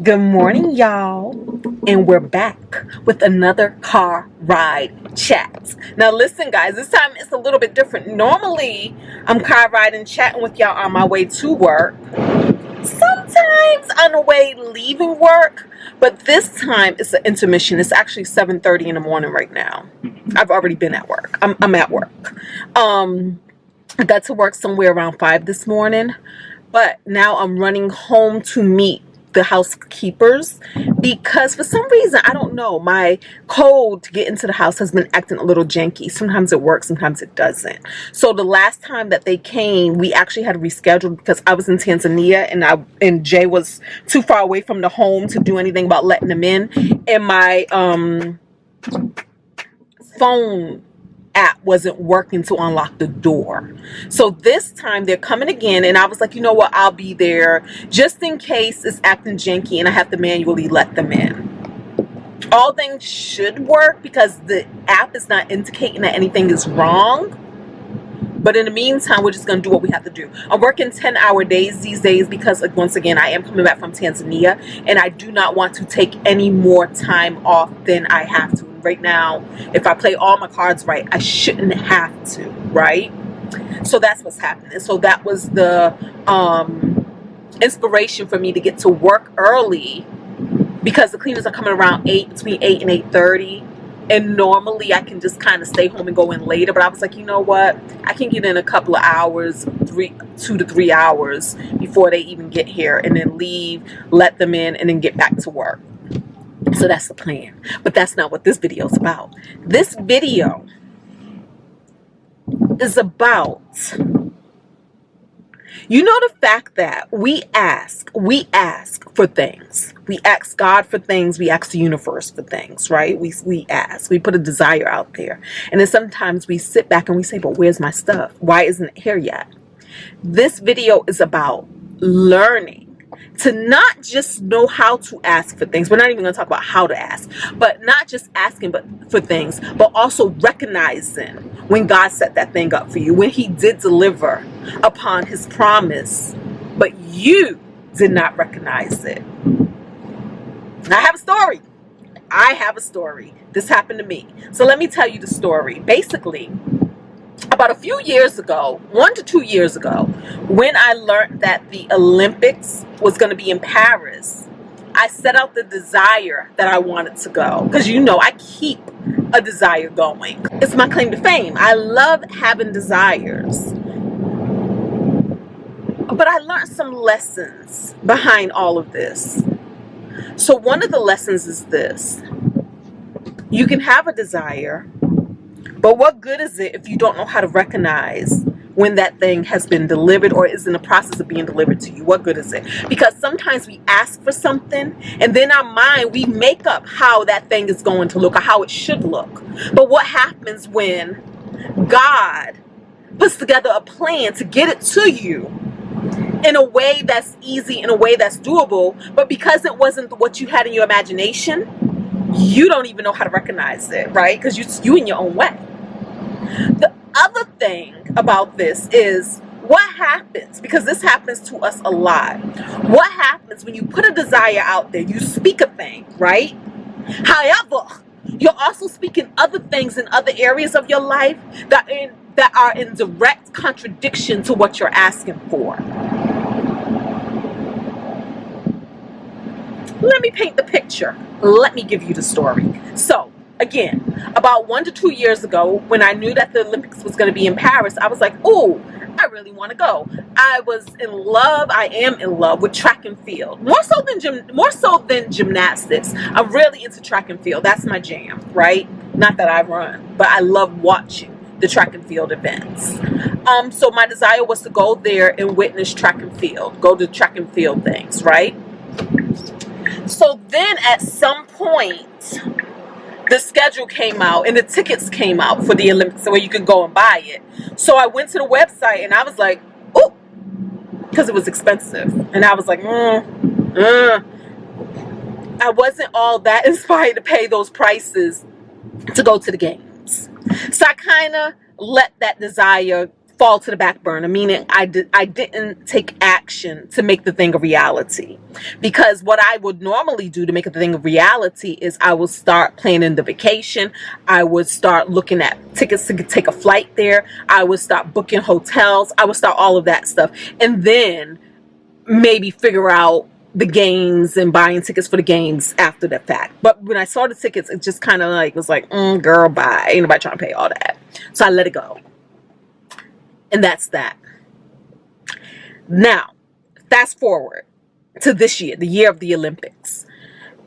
Good morning, y'all, and we're back with another car ride chat. Now listen, guys, this time it's a little bit different. Normally I'm car riding chatting with y'all on my way to work, sometimes on the way leaving work, but this time it's an intermission. It's actually 7:30 in the morning right now. I've already been at work. I'm at work. I got to work somewhere around 5 this morning, but now I'm running home to meet the housekeepers because for some reason, I don't know, my code to get into the house has been acting a little janky. Sometimes it works, sometimes it doesn't. So the last time that they came, we actually had to reschedule because I was in Tanzania and Jay was too far away from the home to do anything about letting them in. And my phone app wasn't working to unlock the door. So this time they're coming again, and I was like, you know what, I'll be there just in case it's acting janky and I have to manually let them in. All things should work because the app is not indicating that anything is wrong. But in the meantime, we're just going to do what we have to do. I'm working 10-hour days these days because, once again, I am coming back from Tanzania, and I do not want to take any more time off than I have to. Right now, if I play all my cards right, I shouldn't have to, right? So that's what's happening. So that was the inspiration for me to get to work early because the cleaners are coming around between 8 and 8:30. And normally I can just kind of stay home and go in later. But I was like, you know what? I can get in a couple of hours, 2 to 3 hours before they even get here, and then leave, let them in, and then get back to work. So that's the plan. But that's not what this video is about. This video is about, you know, the fact that we ask for things. We ask God for things. We ask the universe for things, right? We ask. We put a desire out there. And then sometimes we sit back and we say, but where's my stuff? Why isn't it here yet? This video is about learning to not just know how to ask for things. We're not even going to talk about how to ask, but not just asking for things, but also recognizing when God set that thing up for you, when he did deliver upon his promise, but you did not recognize it. I have a story. This happened to me. So let me tell you the story. Basically, about a few years ago, 1 to 2 years ago, when I learned that the Olympics was going to be in Paris, I set out the desire that I wanted to go. Because you know, I keep a desire going. It's my claim to fame. I love having desires. But I learned some lessons behind all of this. So one of the lessons is this. You can have a desire, but what good is it if you don't know how to recognize when that thing has been delivered or is in the process of being delivered to you? What good is it? Because sometimes we ask for something and then our mind, we make up how that thing is going to look or how it should look. But what happens when God puts together a plan to get it to you in a way that's easy, in a way that's doable, but because it wasn't what you had in your imagination, you don't even know how to recognize it, right? Because you in your own way. The other thing about this is what happens, because this happens to us a lot. What happens when you put a desire out there, you speak a thing, right? However, you're also speaking other things in other areas of your life that are in direct contradiction to what you're asking for. Let me paint the picture. Let me give you the story. So, again, about 1 to 2 years ago, when I knew that the Olympics was going to be in Paris, I was like, oh, I really want to go. I am in love with track and field. More so than gymnastics. I'm really into track and field. That's my jam, right? Not that I run, but I love watching the track and field events. So my desire was to go there and witness track and field, go to track and field things, right? So then at some point, the schedule came out and the tickets came out for the Olympics where you could go and buy it. So I went to the website and I was like, oh, because it was expensive. And I was like, I wasn't all that inspired to pay those prices to go to the games. So I kind of let that desire fall to the back burner, meaning I didn't take action to make the thing a reality. Because what I would normally do to make the thing a reality is I would start planning the vacation. I would start looking at tickets to take a flight there. I would start booking hotels. I would start all of that stuff. And then maybe figure out the games and buying tickets for the games after the fact. But when I saw the tickets, it just kind of like was like, girl, bye. Ain't nobody trying to pay all that. So I let it go. And that's that. Now, fast forward to this year, the year of the Olympics.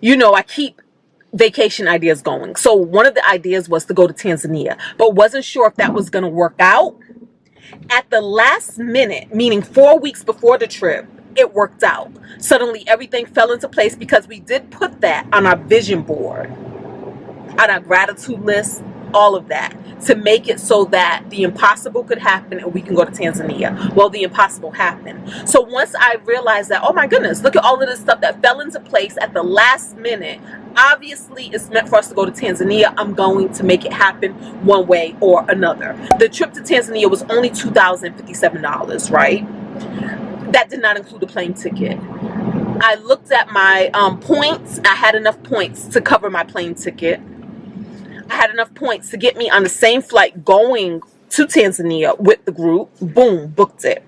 You know, I keep vacation ideas going. So one of the ideas was to go to Tanzania, but wasn't sure if that was going to work out. At the last minute, meaning 4 weeks before the trip, it worked out. Suddenly everything fell into place because we did put that on our vision board, on our gratitude list, all of that, to make it so that the impossible could happen and we can go to Tanzania. Well, the impossible happened. So once I realized that, oh my goodness, look at all of this stuff that fell into place at the last minute. Obviously, it's meant for us to go to Tanzania. I'm going to make it happen one way or another. The trip to Tanzania was only $2,057, right? That did not include the plane ticket. I looked at my points. I had enough points to cover my plane ticket. I had enough points to get me on the same flight going to Tanzania with the group. Boom, booked it.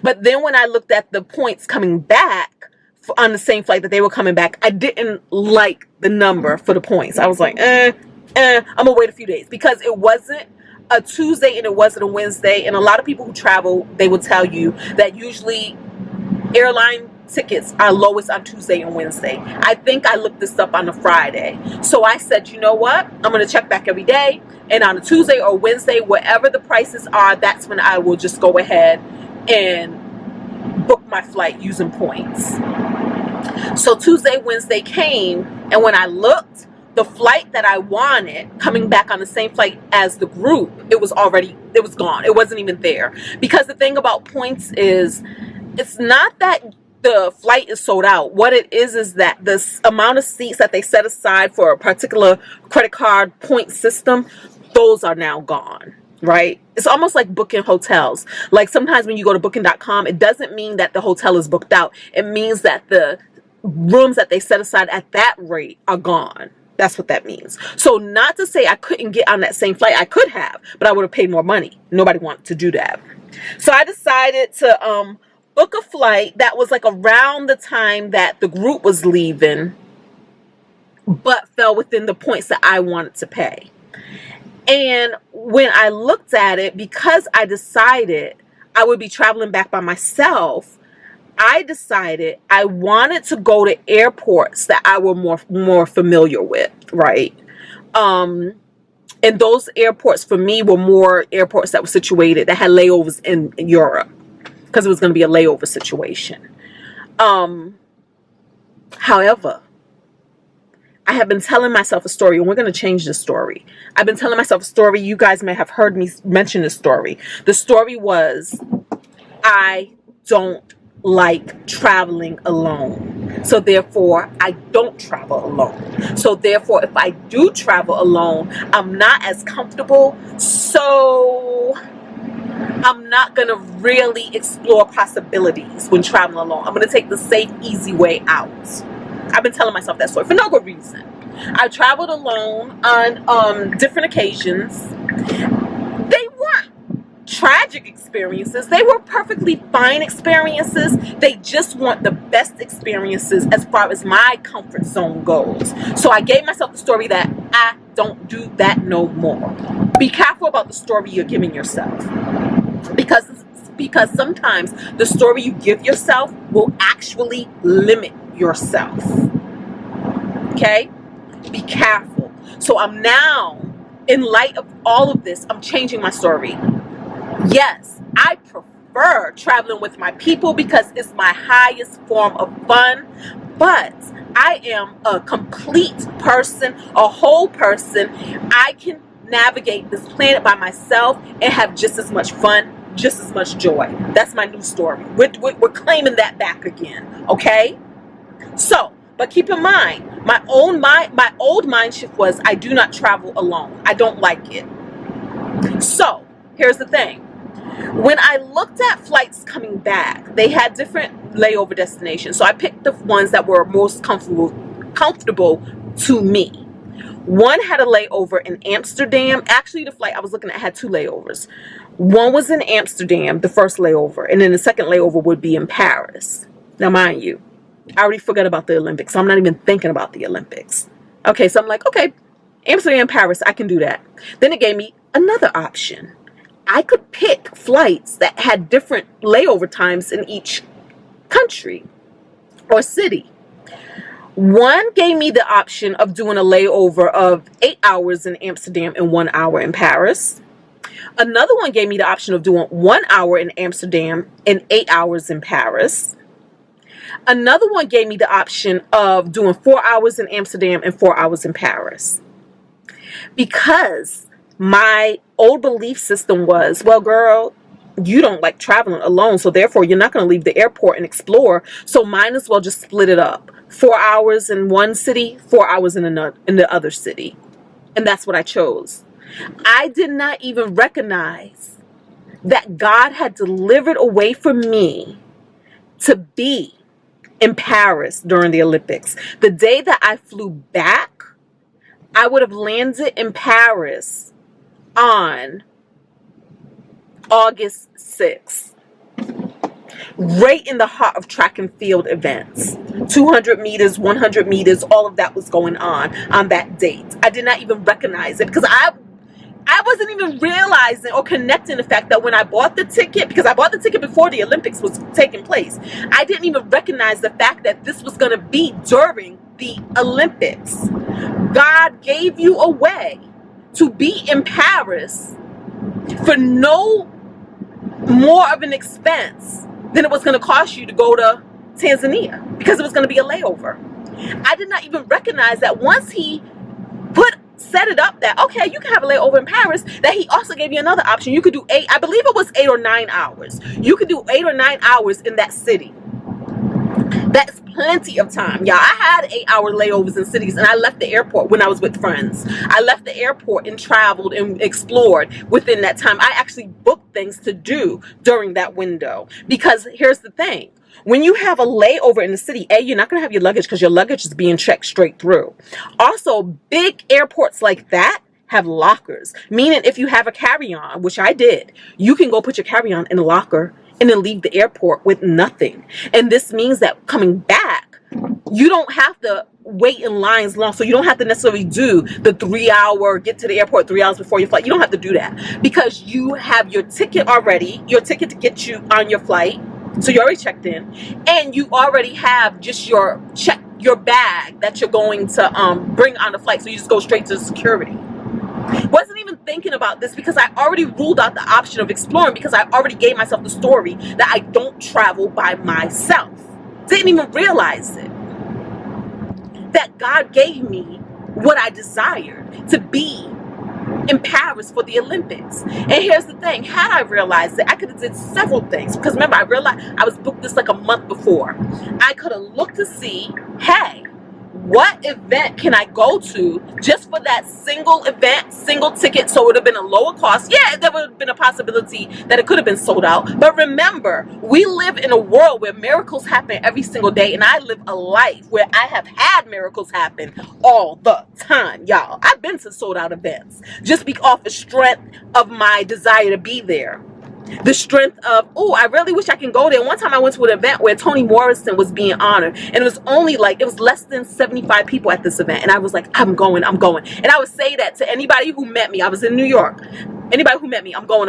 But then when I looked at the points coming back on the same flight that they were coming back, I didn't like the number for the points. I was like, I'm gonna wait a few days, because it wasn't a Tuesday and it wasn't a Wednesday. And a lot of people who travel, they will tell you that usually airline tickets are lowest on Tuesday and Wednesday. I think I looked this up on a Friday. So I said, you know what? I'm going to check back every day. And on a Tuesday or Wednesday, wherever the prices are, that's when I will just go ahead and book my flight using points. So Tuesday, Wednesday came. And when I looked, the flight that I wanted, coming back on the same flight as the group, it was gone. It wasn't even there. Because the thing about points is, it's not that the flight is sold out. What it is that the amount of seats that they set aside for a particular credit card point system, those are now gone, right? It's almost like booking hotels. Like sometimes when you go to booking.com, it doesn't mean that the hotel is booked out. It means that the rooms that they set aside at that rate are gone. That's what that means. So not to say I couldn't get on that same flight. I could have, but I would have paid more money. Nobody wanted to do that. So I decided to book a flight that was like around the time that the group was leaving, but fell within the points that I wanted to pay. And when I looked at it, because I decided I would be traveling back by myself, I decided I wanted to go to airports that I were more familiar with, right? And those airports for me were more airports that were situated, that had layovers in Europe, because it was going to be a layover situation. However, I have been telling myself a story, and we're going to change the story. I've been telling myself a story. You guys may have heard me mention this story. The story was, I don't like traveling alone. So therefore, I don't travel alone. So therefore, if I do travel alone, I'm not as comfortable. So I'm not going to really explore possibilities when traveling alone. I'm going to take the safe, easy way out. I've been telling myself that story for no good reason. I traveled alone on different occasions. They weren't tragic experiences. They were perfectly fine experiences. They just weren't the best experiences as far as my comfort zone goes. So I gave myself the story that I don't do that no more. Be careful about the story you're giving yourself. Because sometimes the story you give yourself will actually limit yourself. Okay? Be careful. So I'm now, in light of all of this, I'm changing my story. Yes, I prefer traveling with my people because it's my highest form of fun, but I am a complete person, a whole person. I can navigate this planet by myself and have just as much fun, just as much joy. That's my new story. We're claiming that back again, okay? So, but keep in mind, my old mind shift was, I do not travel alone. I don't like it. So, here's the thing. When I looked at flights coming back, they had different layover destinations. So I picked the ones that were most comfortable to me. One had a layover in Amsterdam. Actually, the flight I was looking at had 2 layovers. One was in Amsterdam, the first layover, and then the second layover would be in Paris. Now, mind you, I already forgot about the Olympics, so I'm not even thinking about the Olympics. Okay, so I'm like, okay, Amsterdam, Paris, I can do that. Then it gave me another option. I could pick flights that had different layover times in each country or city. One gave me the option of doing a layover of 8 hours in Amsterdam and 1 hour in Paris. Another one gave me the option of doing 1 hour in Amsterdam and 8 hours in Paris. Another one gave me the option of doing 4 hours in Amsterdam and 4 hours in Paris. Because my old belief system was, well, girl, you don't like traveling alone, so therefore you're not going to leave the airport and explore, so might as well just split it up. 4 hours in one city, 4 hours in the other city. And that's what I chose. I did not even recognize that God had delivered a way for me to be in Paris during the Olympics. The day that I flew back, I would have landed in Paris on August 6th. Right in the heart of track and field events. 200 meters, 100 meters, all of that was going on that date. I did not even recognize it because I wasn't even realizing or connecting the fact that when I bought the ticket, because I bought the ticket before the Olympics was taking place, I didn't even recognize the fact that this was going to be during the Olympics. God gave you a way to be in Paris for no more of an expense than it was going to cost you to go to Tanzania, because it was going to be a layover. I did not even recognize that once he set it up that, okay, you can have a layover in Paris, that he also gave you another option. You could do 8, I believe it was 8 or 9 hours. You could do 8 or 9 hours in that city. That's plenty of time, y'all. I had 8-hour layovers in cities, and I left the airport when I was with friends. I left the airport and traveled and explored within that time. I actually booked things to do during that window, because here's the thing. When you have a layover in the city, A, you're not going to have your luggage because your luggage is being checked straight through. Also, big airports like that have lockers, meaning if you have a carry-on, which I did, you can go put your carry-on in a locker and then leave the airport with nothing. And this means that coming back, you don't have to wait in lines long. So you don't have to necessarily do the 3-hour, get to the airport 3 hours before your flight. You don't have to do that because you have your ticket already, your ticket to get you on your flight. So you already checked in, and you already have just your bag that you're going to bring on the flight. So you just go straight to security. Wasn't even thinking about this because I already ruled out the option of exploring, because I already gave myself the story that I don't travel by myself. Didn't even realize it. That God gave me what I desired, to be in Paris for the Olympics. And here's the thing, had I realized it, I could have did several things, because remember, I realized I was booked this like a month before. I could have looked to see, hey, what event can I go to just for that single event, single ticket, so it would have been a lower cost. Yeah, there would have been a possibility that it could have been sold out. But remember, we live in a world where miracles happen every single day, and I live a life where I have had miracles happen all the time, y'all. I've been to sold out events just off the strength of my desire to be there. The strength of, oh, I really wish I can go there. One time I went to an event where Toni Morrison was being honored, and it was only like, it was less than 75 people at this event, and I was like, I'm going. And I would say that to anybody who met me. I was in New York. Anybody who met me, I'm going.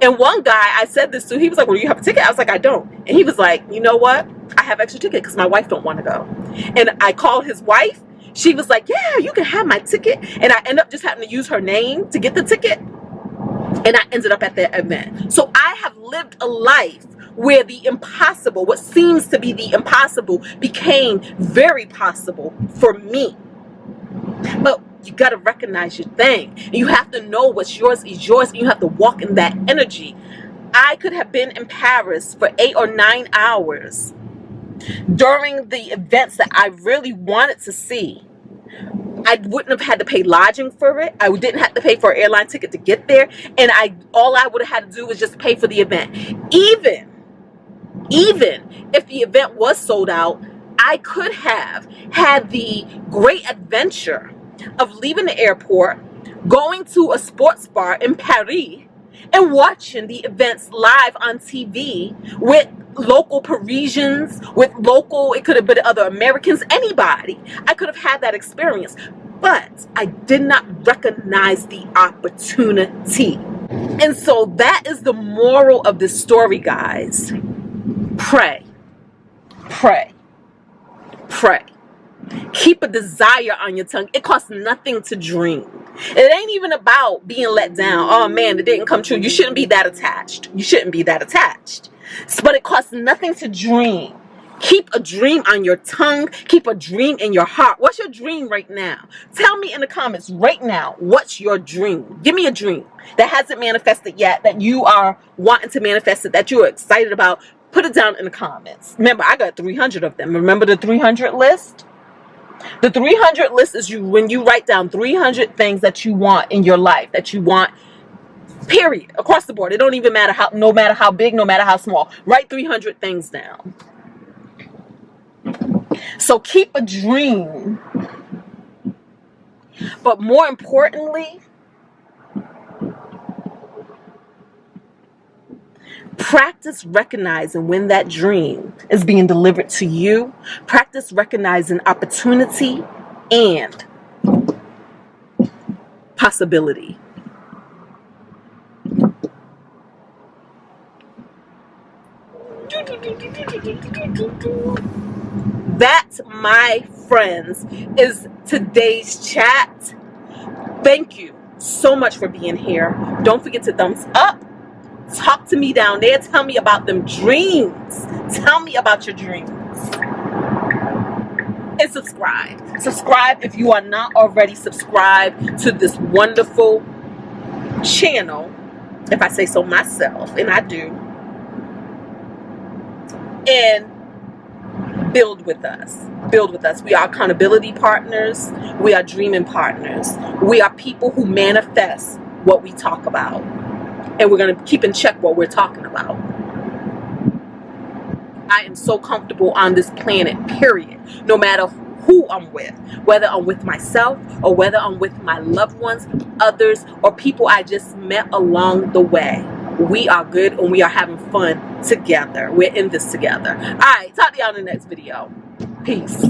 And one guy I said this to, he was like, well, do you have a ticket? I was like, I don't. And he was like, you know what? I have extra ticket because my wife don't want to go. And I called his wife. She was like, yeah, you can have my ticket. And I ended up just having to use her name to get the ticket. And I ended up at that event. So I have lived a life where the impossible, what seems to be the impossible, became very possible for me. But you got to recognize your thing. And you have to know what's yours is yours. And you have to walk in that energy. I could have been in Paris for 8 or 9 hours during the events that I really wanted to see. I wouldn't have had to pay lodging for it. I didn't have to pay for an airline ticket to get there. And all I would have had to do was just pay for the event. Even if the event was sold out, I could have had the great adventure of leaving the airport, going to a sports bar in Paris, and watching the events live on TV with local Parisians, with local, it could have been other Americans, anybody. I could have had that experience, but I did not recognize the opportunity. And so that is the moral of this story, guys. Pray, pray, pray. Keep a desire on your tongue. It costs nothing to dream. It ain't even about being let down. Oh man, it didn't come true. You shouldn't be that attached. You shouldn't be that attached. But it costs nothing to dream. Keep a dream on your tongue. Keep a dream in your heart. What's your dream right now? Tell me in the comments right now, what's your dream? Give me a dream that hasn't manifested yet, that you are wanting to manifest it, that you're excited about. Put it down in the comments. Remember, I got 300 of them. Remember the 300 list? The 300 list is when you write down 300 things that you want in your life, that you want, period, across the board. It don't even matter how, no matter how big, no matter how small. Write 300 things down. So keep a dream. But more importantly, practice recognizing when that dream is being delivered to you. Practice recognizing opportunity and possibility. That, my friends, is today's chat. Thank you so much for being here. Don't forget to thumbs up. Talk to me down there. Tell me about them dreams. Tell me about your dreams. And subscribe. Subscribe if you are not already subscribed to this wonderful channel, if I say so myself, and I do. And build with us. Build with us. We are accountability partners. We are dreaming partners. We are people who manifest what we talk about. And we're going to keep in check what we're talking about. I am so comfortable on this planet, period. No matter who I'm with. Whether I'm with myself or whether I'm with my loved ones, others, or people I just met along the way. We are good and we are having fun together. We're in this together. All right. Talk to y'all in the next video. Peace.